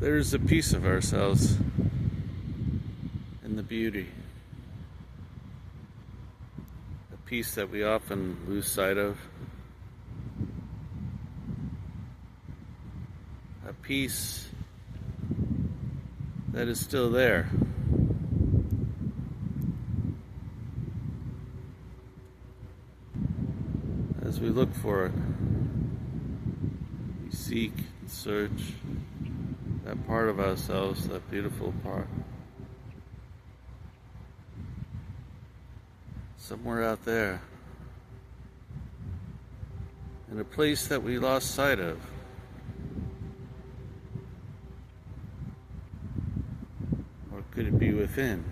there's a piece of ourselves in the beauty. A piece that we often lose sight of. A piece that is still there. As we look for it, we seek and search that part of ourselves, that beautiful part. Somewhere out there, in a place that we lost sight of. Or could it be within?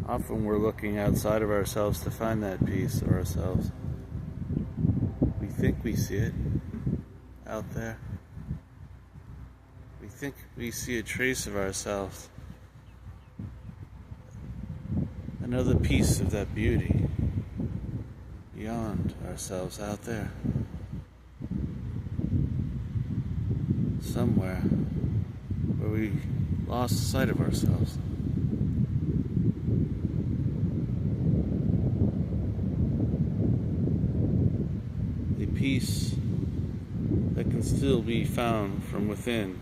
Often we're looking outside of ourselves to find that piece of ourselves. We think we see it out there. We think we see a trace of ourselves. Another piece of that beauty beyond ourselves out there. Somewhere where we lost sight of ourselves. A piece that can still be found from within.